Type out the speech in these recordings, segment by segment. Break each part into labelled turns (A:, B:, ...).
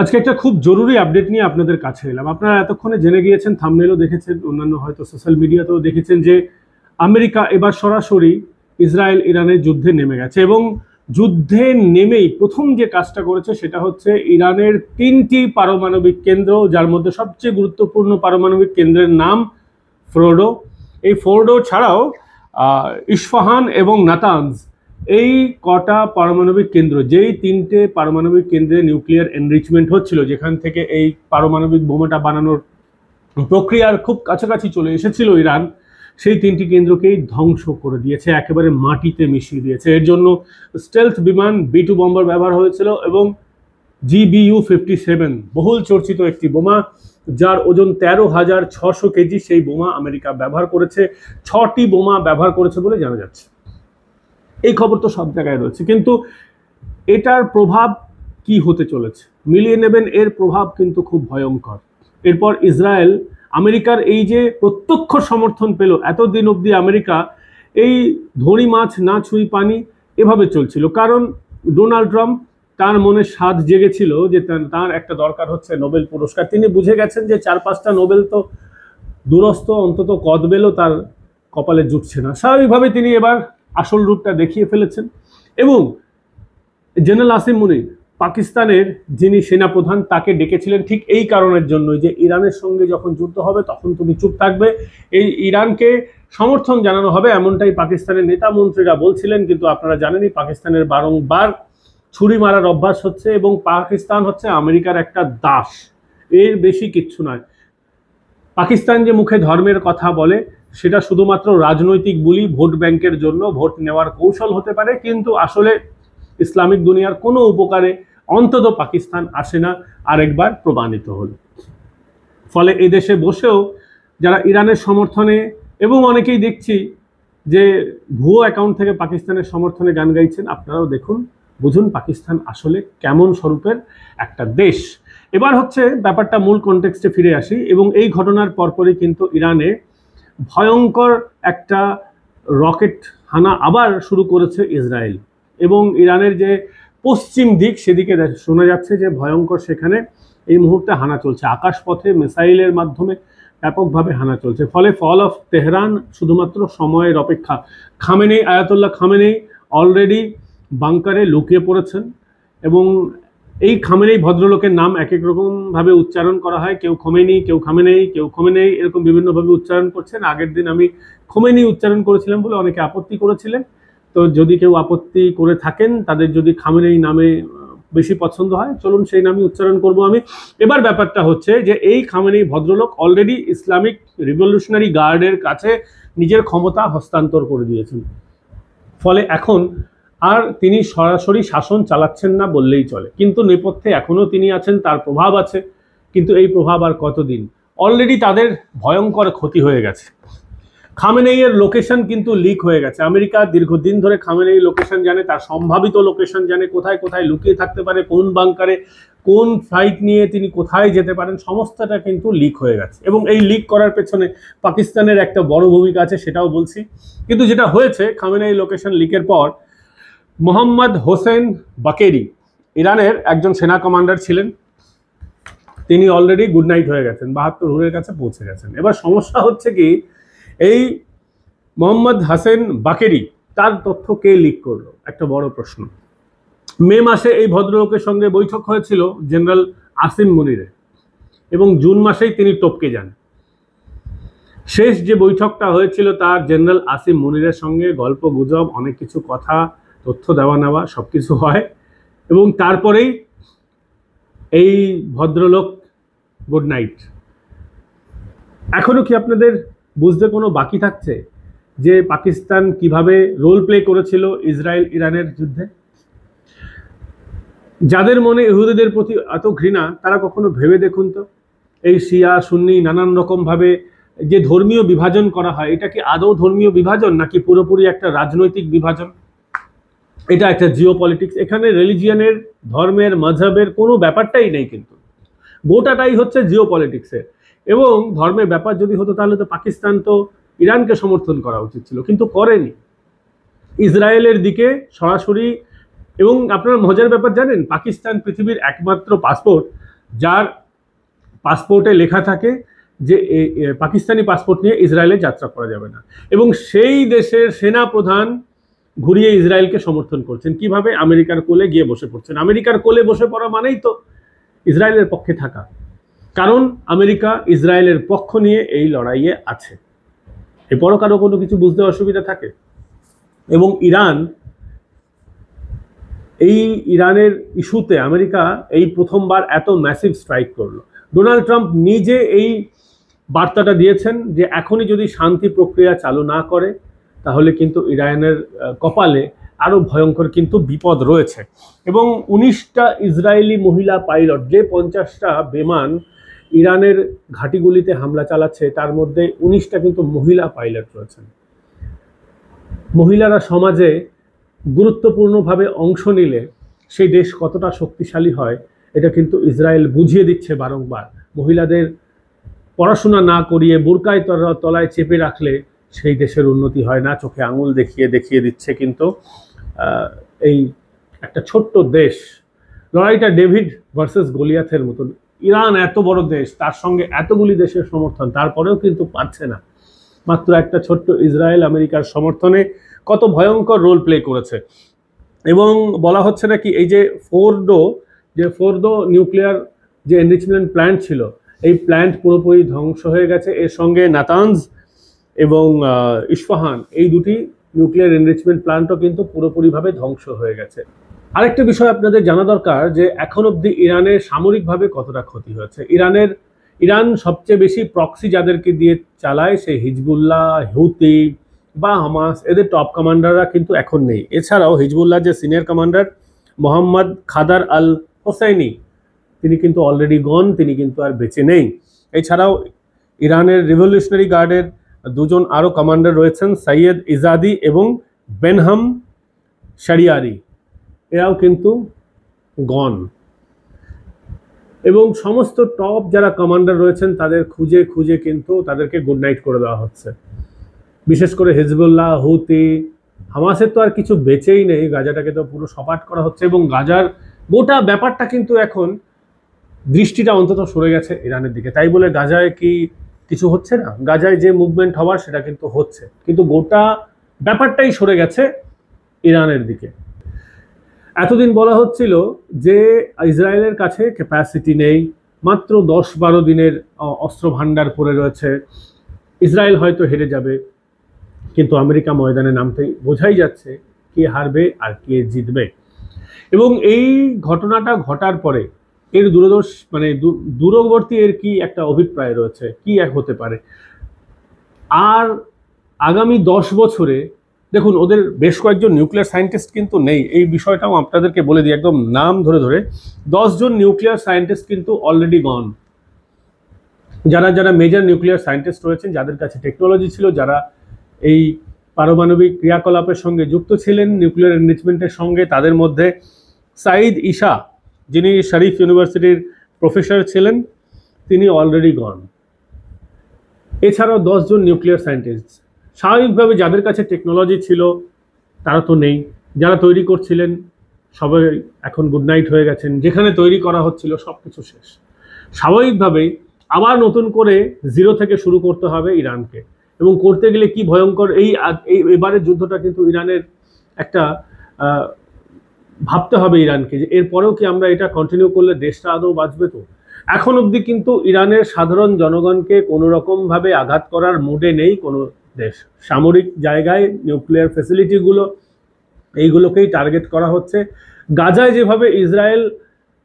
A: আজকে একটা খুব জরুরি আপডেট নিয়ে আপনাদের কাছে এলাম। আপনারা এতক্ষণে জেনে গিয়েছেন, থাম্বনেলও দেখেছেন, অন্যান্য হয়তো সোশ্যাল মিডিয়াতেও দেখেছেন যে আমেরিকা এবার সরাসরি ইসরায়েল ইরানের যুদ্ধে নেমে গেছে এবং যুদ্ধে নেমেই প্রথম যে কাজটা করেছে সেটা হচ্ছে ইরানের 3টি পারমাণবিক কেন্দ্র, যার মধ্যে সবচেয়ে গুরুত্বপূর্ণ পারমাণবিক কেন্দ্রের নাম ফোর্ডো। এই ফোর্ডো ছাড়াও ইস্ফাহান এবং নাতানজ, এই কটা পারমাণবিক কেন্দ্র, যেই 3টে পারমাণবিক কেন্দ্রে নিউক্লিয়ার এনরিচমেন্ট হচ্ছিল, যেখান থেকে এই পারমাণবিক বোমাটা বানানোর প্রক্রিয়ার খুব কাছাকাছি চলে এসেছিল ইরান, সেই 3টি কেন্দ্রকেই ধ্বংস করে দিয়েছে, একেবারে মাটিতে মিশিয়ে দিয়েছে। এর জন্য স্টেলথ বিমান B-2 বম্বার ব্যবহার হয়েছিল এবং GBU-57 বহুল চর্চিত একটি বোমা, যার ওজন 13,600 কেজি, সেই বোমা আমেরিকা ব্যবহার করেছে। 6টি বোমা ব্যবহার করেছে বলে জানা যাচ্ছে। এই খবর তো সব জায়গায় রয়েছে, কিন্তু এটার প্রভাব কি হতে চলেছে মিলিয়ে নেবেন। এর প্রভাব কিন্তু খুব ভয়ঙ্কর। এরপর ইসরায়েল আমেরিকার এই যে প্রত্যক্ষ সমর্থন পেল, এতদিন অবধি আমেরিকা এই ধনী মাছ না ছুঁই পানি এভাবে চলছিল, কারণ ডোনাল্ড ট্রাম্প, তার মনে স্বাদ জেগেছিল যে তার একটা দরকার হচ্ছে নোবেল পুরস্কার। তিনি বুঝে গেছেন যে 4-5টা নোবেল তো দূরস্থ, অন্তত কদবেলও তার কপালে জুটছে না। স্বাভাবিকভাবে তিনি এবার আসল রূপটা দেখিয়ে ফেলেছেন এবং জেনারেল আসিম মুনির, পাকিস্তানের যিনি সেনাপ্রধান, তাকে ডেকেছিলেন ঠিক এই কারণের জন্যই যে ইরানের সঙ্গে যখন যুদ্ধ হবে তখন তুমি চুপ থাকবে, এই ইরানকে সমর্থন জানানো হবে, এমনটাই পাকিস্তানের নেতা মন্ত্রীরা বলছিলেন। কিন্তু আপনারা জানেনই পাকিস্তানের বারংবার ছুরি মারার অভ্যাস হচ্ছে এবং পাকিস্তান হচ্ছে আমেরিকার একটা দাস, এর বেশি কিচ্ছু নয়। পাকিস্তান যে মুখে ধর্মের কথা বলে সেটা শুধুমাত্র রাজনৈতিক বুলি, ভোট ব্যাংকের জন্য, ভোট নেওয়ার কৌশল হতে পারে, কিন্তু আসলে ইসলামিক দুনিয়ার কোনো উপকারে অন্তত পাকিস্তান আসে না, আরেকবার প্রমাণিত হল। ফলে এই দেশে বসেও যারা ইরানের সমর্থনে, এবং অনেকেই দেখছি যে ভুয়ো অ্যাকাউন্ট থেকে পাকিস্তানের সমর্থনে গান গাইছেন, আপনারাও দেখুন, বুঝুন পাকিস্তান আসলে কেমন স্বরূপের একটা দেশ। এবার হচ্ছে ব্যাপারটা মূল কনটেক্সটে ফিরে আসি এবং এই ঘটনার পরপরই কিন্তু ইরানে ভয়ঙ্কর একটা রকেট হানা আবার শুরু করেছে ইসরায়েল, এবং ইরানের যে পশ্চিম দিক সেদিকে শোনা যাচ্ছে যে ভয়ঙ্কর সেখানে এই মুহূর্তে হানা চলছে, আকাশপথে মিসাইলের মাধ্যমে ব্যাপকভাবে হানা চলছে। ফলে ফল অফ তেহরান শুধুমাত্র সময়ের অপেক্ষা। খামেনেই, আয়াতুল্লাহ খামেনেই অলরেডি বাংকারে লুকিয়ে পড়েছেন এবং এই খামেনেই ভদ্রলোকের নাম এক এক রকমভাবে উচ্চারণ করা হয়, কেউ খোমেনি, কেউ খামেনেই, কেউ খোমেনেই, এরকম বিভিন্নভাবে উচ্চারণ করছেন। আগের দিন আমি খোমেনি উচ্চারণ করেছিলাম বলে অনেকে আপত্তি করেছিলেন, তো যদি কেউ আপত্তি করে থাকেন, তাদের যদি খামেনেই নামে বেশি পছন্দ হয়, চলুন সেই নামই উচ্চারণ করব আমি। এবার ব্যাপারটা হচ্ছে যে এই খামেনেই ভদ্রলোক অলরেডি ইসলামিক রিভলিউশনারি গার্ডের কাছে নিজের ক্ষমতা হস্তান্তর করে দিয়েছেন। ফলে এখন আর তিনি সরাসরি শাসন চালাচ্ছেন না বললেই চলে, কিন্তু নেপথ্যে এখনও তিনি আছেন, তার প্রভাব আছে, কিন্তু এই প্রভাব আর কতদিন। অলরেডি তাদের ভয়ঙ্কর ক্ষতি হয়ে গেছে। খামেনেইয়ের লোকেশন কিন্তু লিক হয়ে গেছে। আমেরিকা দীর্ঘদিন ধরে খামেনেই লোকেশন জানে, তার সম্ভাবিত লোকেশন জানে, কোথায় কোথায় লুকিয়ে থাকতে পারে, কোন বাংকারে, কোন ফ্লাইট নিয়ে তিনি কোথায় যেতে পারেন, সমস্তটা কিন্তু লিক হয়ে গেছে। এবং এই লিক করার পেছনে পাকিস্তানের একটা বড় ভূমিকা আছে, সেটাও বলছি। কিন্তু যেটা হয়েছে, খামেনেই লোকেশন লিকের পর মোহাম্মদ হোসেন বাকেরি, ইরানের একজন সেনা কমান্ডার ছিলেন, তিনি অলরেডি গুড নাইট হয়ে গেছেন, 72 হুরের কাছে পৌঁছে গেছেন। এবার সমস্যা হচ্ছে কি, এই মোহাম্মদ হাসান বাকেরি, তার তথ্য কে লিক করলো, একটা বড় প্রশ্ন। মে মাসে এই ভদ্রলোকের সঙ্গে বৈঠক হয়েছিল জেনারেল আসিম মুনিরের, এবং জুন মাসেই তিনি টপকে যান। শেষ যে বৈঠকটা হয়েছিল তার জেনারেল আসিম মুনিরের সঙ্গে গল্প গুজব, অনেক কিছু কথা, তথ্য দেওয়া নেওয়া সব কিছু হয়, এবং তারপরেই এই ভদ্রলোক গুড নাইট। এখনো কি আপনাদের বুঝতে কোনো বাকি থাকছে যে পাকিস্তান কিভাবে রোল প্লে করেছিল ইসরায়েল ইরানের যুদ্ধে? যাদের মনে ইহুদিদের প্রতি এত ঘৃণা, তারা কখনো ভেবে দেখুন তো, এই শিয়া সুন্নি নানান রকমভাবে যে ধর্মীয় বিভাজন করা হয়, এটা কি আদৌ ধর্মীয় বিভাজন নাকি পুরোপুরি একটা রাজনৈতিক বিভাজন? এটা একটা জিও পলিটিক্স। এখানে রিলিজিয়ানের, ধর্মের, মাযহাবের কোনো ব্যাপারটাই নেই, কিন্তু গোটাটাই হচ্ছে জিও পলিটিক্সের। এবং ধর্মের ব্যাপার যদি হতো তাহলে তো পাকিস্তান তো ইরানকে সমর্থন করা উচিত ছিল, কিন্তু করেনি, ইসরায়েলের দিকে সরাসরি। এবং আপনারা মজার ব্যাপার জানেন, পাকিস্তান পৃথিবীর একমাত্র পাসপোর্ট যার পাসপোর্টে লেখা থাকে যে পাকিস্তানি পাসপোর্ট নিয়ে ইসরায়েলে যাত্রা করা যাবে না, এবং সেই দেশের সেনা প্রধান ঘুরিয়ে ইসরায়েলকে সমর্থন করছেন। কিভাবে? আমেরিকার কোলে গিয়ে বসে পড়ছেন। আমেরিকার কোলে বসে পড়া মানেই তো ইসরায়েলের পক্ষে থাকা, কারণ আমেরিকা ইসরায়েলের পক্ষ নিয়ে এই লড়াইয়ে আছে। এরপরও কারো কোনো কিছু বুঝতে অসুবিধা থাকে? এবং ইরানের ইস্যুতে আমেরিকা এই প্রথমবার এত ম্যাসিভ স্ট্রাইক করলো। ডোনাল্ড ট্রাম্প নিজে এই বার্তাটা দিয়েছেন যে এখনই যদি শান্তি প্রক্রিয়া চালু না করে তাহলে কিন্তু ইরানের কপালে আরো ভয়ঙ্কর কিন্তু বিপদ রয়েছে। এবং 19টা ইসরায়েলি মহিলা পাইলট, যে 50টা বিমান ইরানের ঘাঁটিগুলিতে হামলা চালাচ্ছে তার মধ্যে 19টা কিন্তু মহিলা পাইলট রয়েছেন। মহিলারা সমাজে গুরুত্বপূর্ণভাবে অংশ নিলে সেই দেশ কতটা শক্তিশালী হয় এটা কিন্তু ইসরায়েল বুঝিয়ে দিচ্ছে বারংবার। মহিলাদের পড়াশোনা না করিয়ে বোরকায় তলায় চেপে রাখলে সেই দেশের উন্নতি হয় না। চোখে আঙুল দেখিয়ে দিচ্ছে কিন্তু এই একটা ছোট্ট দেশ। লড়াইটা ডেভিড ভার্সেস গলিয়াথের মতন। ইরান এত বড় দেশ, তার সঙ্গে এতগুলি দেশের সমর্থন, তারপরেও কিন্তু পারছে না। মাত্র একটা ছোট্ট ইসরায়েল আমেরিকার সমর্থনে কত ভয়ঙ্কর রোল প্লে করেছে। এবং বলা হচ্ছে নাকি এই যে ফোর্ডো নিউক্লিয়ার যে এনরিচমেন্ট প্ল্যান্ট ছিল, এই প্ল্যান্ট পুরোপুরি ধ্বংস হয়ে গেছে। এর সঙ্গে নাতানজ এবং ইস্পাহান, এই দুটি নিউক্লিয়ার এনরিচমেন্ট প্ল্যান্টও কিন্তু পুরোপুরিভাবে ধ্বংস হয়ে গেছে। আরেকটা বিষয় আপনাদের জানা দরকার যে এখন অবধি ইরানের সামরিকভাবে কতটা ক্ষতি হয়েছে। ইরান সবচেয়ে বেশি প্রক্সি যাদেরকে দিয়ে চালায়, সেই হিজবুল্লাহ, হুতি বা হামাস, এদের টপ কমান্ডাররা কিন্তু এখন নেই। এছাড়াও হিজবুল্লাহ যে সিনিয়র কমান্ডার মোহাম্মদ খাদার আল হোসাইনি, তিনি কিন্তু অলরেডি গন, তিনি কিন্তু আর বেঁচে নেই। এছাড়াও ইরানের রিভলিউশনারি গার্ডের দুজন আরও কমান্ডার রয়েছেন, সৈয়দ ইজাদি এবং বেনহাম শারিয়ারি, এরাও কিন্তু গন। এবং সমস্ত টপ যারা কমান্ডার রয়েছেন তাদের খুঁজে কিন্তু তাদেরকে গুড নাইট করে দেওয়া হচ্ছে। বিশেষ করে হিজবুল্লাহ, হুতি, হামাসের তো আর কিছু বেঁচেই নেই, গাজাটাকে তো পুরো সপাট করা হচ্ছে। এবং গাজার গোটা ব্যাপারটা কিন্তু এখন দৃষ্টিটা অন্তত সরে গেছে ইরানের দিকে। তাই বলে গাজায় কি কিছু হচ্ছে না? গাজায় যে মুভমেন্ট হওয়ার সেটা কিন্তু হচ্ছে, কিন্তু গোটা ব্যাপারটাই সরে গেছে ইরানের দিকে। এতদিন বলা হচ্ছিল যে ইসরায়েলের কাছে ক্যাপাসিটি নেই, মাত্র 10-12 দিনের অস্ত্র ভান্ডার পড়ে রয়েছে, ইসরায়েল হয়তো হেরে যাবে। কিন্তু আমেরিকা ময়দানে নামতেই বোঝাই যাচ্ছে কে হারবে আর কে জিতবে। এবং এই ঘটনাটা ঘটার পরে এর দূরবর্তী এর কি একটা অভিপ্রায় রয়েছে, কি এক হতে পারে। আর আগামী 10 বছরে দেখুন, ওদের বেশ কয়েকজন নিউক্লিয়ার সায়েন্টিস্ট কিন্তু নেই, এই বিষয়টাও আপনাদেরকে বলে দিই একদম নাম ধরে 10 জন নিউক্লিয়ার সায়েন্টিস্ট কিন্তু অলরেডি গন। যারা মেজর নিউক্লিয়ার সায়েন্টিস্ট রয়েছেন, যাদের কাছে টেকনোলজি ছিল, যারা এই পারমাণবিক ক্রিয়াকলাপের সঙ্গে যুক্ত ছিলেন, নিউক্লিয়ার এনরিচমেন্টের সঙ্গে, তাদের মধ্যে সাইদ ঈশা, যিনি শরীফ ইউনিভার্সিটির প্রফেসর ছিলেন, তিনি অলরেডি গন। এছাড়াও 10 জন নিউক্লিয়ার সায়েন্টিস্ট, স্বাভাবিকভাবে যাদের কাছে টেকনোলজি ছিল তারা তো নেই, যারা তৈরি করছিলেন সবাই এখন গুড নাইট হয়ে গেছেন, যেখানে তৈরি করা হচ্ছিল সব কিছু শেষ। স্বাভাবিকভাবেই আবার নতুন করে জিরো থেকে শুরু করতে হবে ইরানকে। এবং করতে গেলে কি ভয়ঙ্কর, এবারের যুদ্ধটা কিন্তু ইরানের একটা ভাবতে হবে ইরানকে যে এরপরেও কি আমরা এটা কন্টিনিউ করলে দেশটা আদৌ বাঁচবে? তো এখন অবধি কিন্তু ইরানের সাধারণ জনগণকে কোনো রকমভাবে আঘাত করার মুডে নেই কোনো দেশ। সামরিক জায়গায় নিউক্লিয়ার ফ্যাসিলিটিগুলো, এইগুলোকেই টার্গেট করা হচ্ছে। গাজায় যেভাবে ইসরায়েল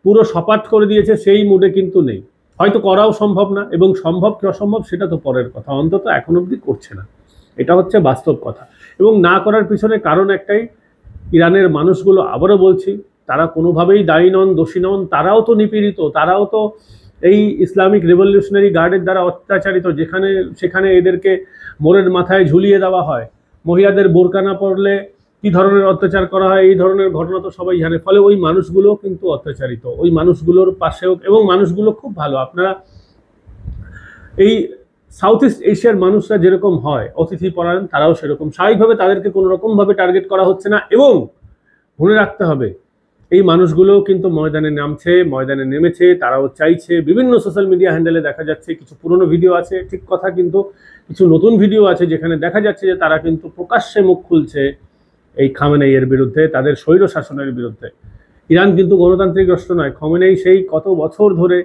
A: পুরো সপাট করে দিয়েছে সেই মুডে কিন্তু নেই। হয়তো করাও সম্ভব না, এবং সম্ভব কি অসম্ভব সেটা তো পরের কথা, অন্তত এখন অবধি করছে না, এটা হচ্ছে বাস্তব কথা। এবং না করার পিছনে কারণ একটাই, ইরানের মানুষগুলো, আবারও বলছি, তারা কোনোভাবেই দায়ী নন, দোষী নন, তারাও তো নিপীড়িত, তারাও তো এই ইসলামিক রেভলিউশনারি গার্ডের দ্বারা অত্যাচারিত, সেখানে এদেরকে মোড়ের মাথায় ঝুলিয়ে দেওয়া হয়, মহিলাদের বোরকা না পরলে কি ধরনের অত্যাচার করা হয়, এই ধরনের ঘটনা তো সবাই জানে। ফলে ওই মানুষগুলো কিন্তু অত্যাচারিত, ওই মানুষগুলোর পাশেও, এবং মানুষগুলো খুব ভালো। আপনারা এই সাউথ ইস্ট এশিয়ার মানুষরা যেরকম হয় অতিথি পরায়ণ, তারাও সেরকম। স্বাভাবিকভাবে তাদেরকে কোনো রকমভাবে টার্গেট করা হচ্ছে না। এবং মনে রাখতে হবে, এই মানুষগুলোও কিন্তু ময়দানে নামছে, ময়দানে নেমেছে, তারাও চাইছে। বিভিন্ন সোশ্যাল মিডিয়া হ্যান্ডেলে দেখা যাচ্ছে কিছু পুরনো ভিডিও আছে, ঠিক কথা, কিন্তু কিছু নতুন ভিডিও আছে যেখানে দেখা যাচ্ছে যে তারা কিন্তু প্রকাশ্যে মুখ খুলছে এই খামেনেইয়ের বিরুদ্ধে, তাদের স্বৈর শাসনের বিরুদ্ধে। ইরান কিন্তু গণতান্ত্রিক রাষ্ট্র নয়। খামেনেই সেই কত বছর ধরে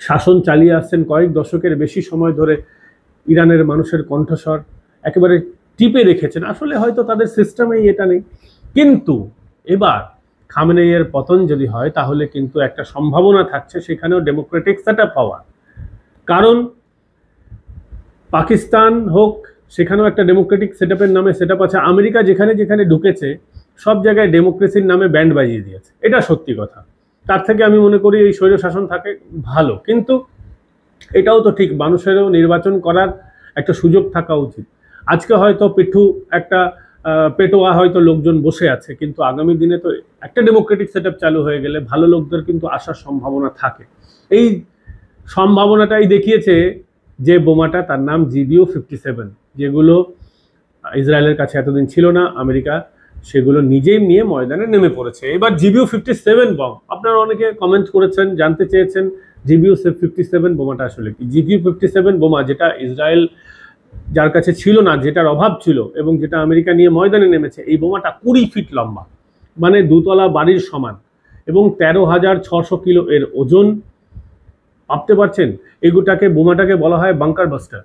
A: শাসন চালিয়ে আসছেন, কয়েক দশকের বেশি সময় ধরে ইরানের মানুষের কণ্ঠস্বর একেবারে টিপে রেখেছেন। আসলে হয়তো তাদের সিস্টেমেই এটা নেই, কিন্তু এবার খামেনেইয়ের পতন যদি হয় তাহলে কিন্তু একটা সম্ভাবনা থাকছে সেখানেও ডেমোক্রেটিক সেট আপ হওয়ার। কারণ পাকিস্তান হোক, সেখানেও একটা ডেমোক্রেটিক সেট আপের নামে সেট আপ আছে। আমেরিকা যেখানে যেখানে ঢুকেছে সব জায়গায় ডেমোক্রেসির নামে ব্যান্ড বাজিয়ে দিয়েছে, এটা সত্যি কথা। তার থেকে আমি মনে করি এই স্বৈর শাসন থাকে ভালো। কিন্তু এটাও তো ঠিক, মানুষেরও নির্বাচন করার একটা সুযোগ থাকা উচিত। আজকে হয়তো একটা পেটোয়া হয়তো লোকজন বসে আছে, কিন্তু আগামী দিনে তো একটা ডেমোক্রেটিক সেট আপ চালু হয়ে গেলে ভালো লোকদের কিন্তু আসার সম্ভাবনা থাকে। এই সম্ভাবনাটাই দেখিয়েছে যে বোমাটা, তার নাম GBU-57, যেগুলো ইসরায়েলের কাছে এতদিন ছিল না। আমেরিকা সেগুলো নিজেই নিয়ে ময়দানে নেমে পড়েছে। এবার GBU-57 বম, আপনারা অনেকে কমেন্ট করেছেন, জানতে চেয়েছেন GBU-57 বোমাটা আসলে কি। GBU-57 বোমা, যেটা ইসরায়েল যার কাছে ছিল না, যেটার অভাব ছিল, এবং যেটা আমেরিকা নিয়ে ময়দানে নেমেছে, এই বোমাটা 20 ফিট লম্বা, মানে দুতলা বাড়ির সমান, এবং 13,600 কিলো এর ওজন। ভাবতে পারছেন, বোমাটাকে বলা হয় বাংকার বাস্টার।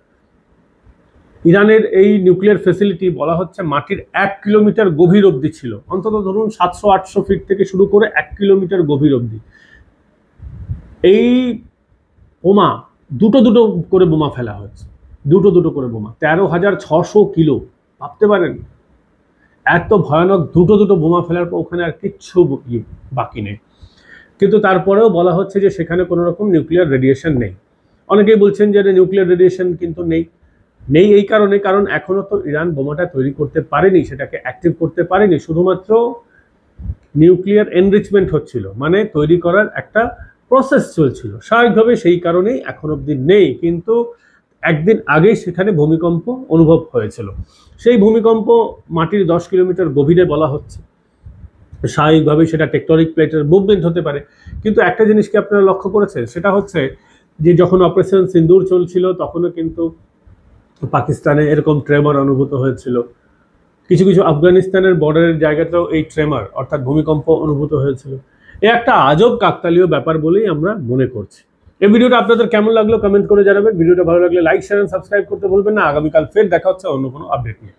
A: ইরানের এই নিউক্লিয়ার ফ্যাসিলিটি বলা হচ্ছে মাটির 1 কিলোমিটার গভীর অবধি ছিল, অন্তত ধরুন 700-800 ফিট থেকে শুরু করে 1 কিলোমিটার গভীর অবধি। এই বোমা দুটো করে বোমা ফেলা হয়েছে, দুটো করে বোমা, 13,600 কিলো। ভাবতে পারেন, এত ভয়ানক দুটো বোমা ফেলার পর ওখানে আর কিচ্ছু বাকি নেই। কিন্তু তারপরেও বলা হচ্ছে যে সেখানে কোনো রকম নিউক্লিয়ার রেডিয়েশন নেই। অনেকেই বলছেন যে নিউক্লিয়ার রেডিয়েশন কিন্তু নেই এই কারণ এখনো তো ইরান বোমাটা তৈরি করতে পারেনি, সেটাকে অ্যাক্টিভ করতে পারেনি। শুধুমাত্র নিউক্লিয়ার এনরিচমেন্ট হচ্ছিল, মানে তৈরি করার একটা প্রসেস চলছিল স্বাভাবিকভাবে, সেই কারণেই এখন অবধি নেই। কিন্তু একদিন আগেই সেখানে ভূমিকম্প অনুভব হয়েছিল। সেই ভূমিকম্প মাটির 10 কিলোমিটার গভীরে বলা হচ্ছে। স্বাভাবিকভাবেই সেটা টেকটনিক প্লেটের মুভমেন্ট হতে পারে। কিন্তু একটা জিনিস কি আপনারা লক্ষ্য করেছেন, সেটা হচ্ছে যে যখন অপারেশন সিন্দুর চলছিল তখনও কিন্তু পাকিস্তানে এরকম ট্রেমর অনুভূত হয়েছিল। কিছু কিছু আফগানিস্তানের বর্ডারের জায়গাতেও এই ট্রেমর অর্থাৎ ভূমিকম্প অনুভূত হয়েছিল। এ একটা আজব কাকতালীয় ব্যাপার বলেই আমরা মনে করছি। এই ভিডিওটা আপনাদের কেমন লাগলো কমেন্ট করে জানাবেন। ভিডিওটা ভালো লাগলে লাইক, শেয়ার এন্ড সাবস্ক্রাইব করতে ভুলবেন না। আগামীকাল ফের দেখা হচ্ছে অন্য কোনো আপডেট নিয়ে।